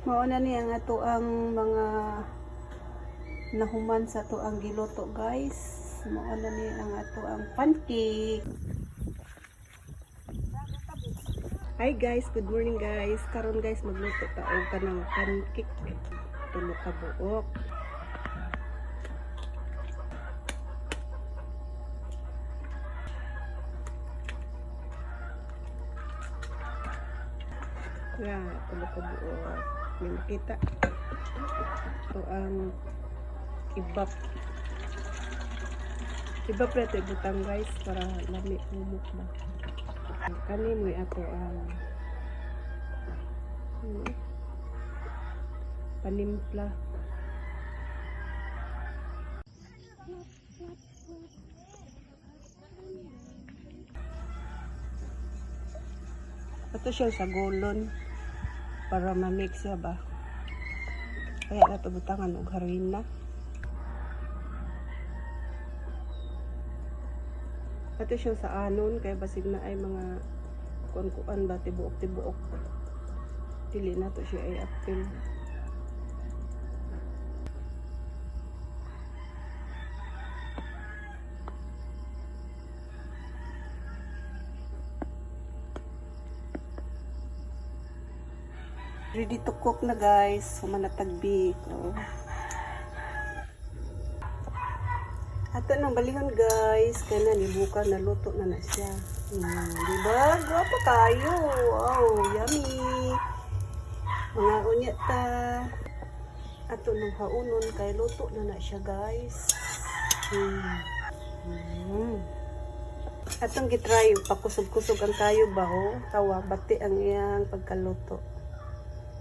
Mao na ni ang ato ang mga nahuman sa to ang giluto, guys. Mao na ni ang ato ang pancake. Hi guys, good morning guys. Karon guys magluto ta og kanang pancake. Tulo ka buok. Ya, tulo ka buok. May makita. Ito ang ibap. Ibap na ito ibutang guys para lami humok ba. Kani mo ato ang panimpla. Ito siya sa golon para ma-mix siya ba. Kaya nato butangan og harina. Ito siya sa anon kaya basig na ay mga kuan-kuan ba tibuok-tibuok. Dili na to siya ay apil. Ready to cook na guys. Humanatagbi ko. Ato nang balihon guys. Kaya na nibuka na luto na na siya. Diba? Guwapo kayo. Wow, yummy. Mga unya ta. Ato nang haunon kaya luto na na siya guys. Atong gitry pakusog-kusog ang kayo ba ho? Tawa bati ang iyang pagkaluto.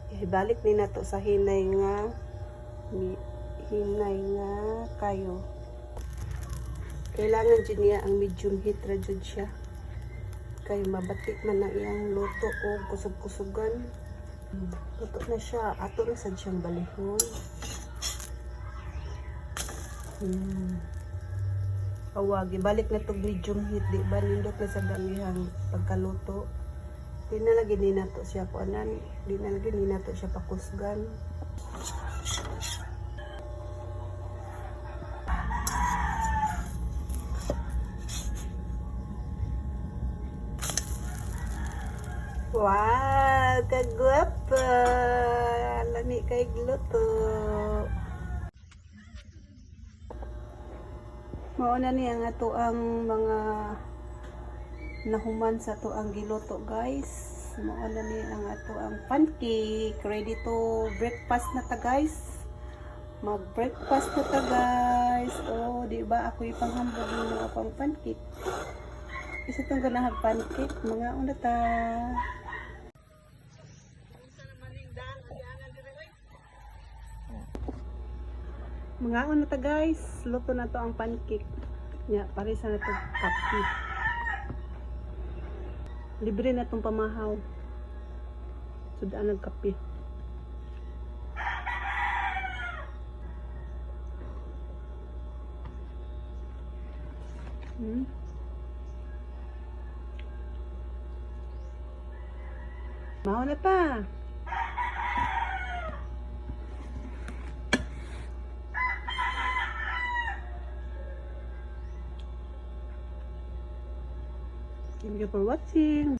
Ibalik ni nato sa hinay nga kayo. Kailangan dyan niya ang medium heat ra dyan siya. Kaya mabati man na iyang luto o kusog-kusugan. Luto na siya. Ato na sad siyang balihon. Awag, ibalik na itong medium heat. Di ba nindot na sa damihang pagkaluto. Di na lagi ni nato siya kuanan. Di na lagi ni nato siya pakusgan. Wow, kagwapa! Lami kay gluto. Mao na ni ang ato ang mga nahuman sa to ang giluto guys. Mao na ni ang ato ang pancake. Ready to breakfast na ta guys. Mag-breakfast na ta guys. Oh, di ba ako ipanghambog ng mga pang pancake. Isa tong ganahag pancake. Mga una ta. Mga una ta guys. Luto na to ang pancake. Nya, parisa na to kape. Libre na itong pamahaw. Sudaan nagkape. Mahaw na ta. Thank you for watching.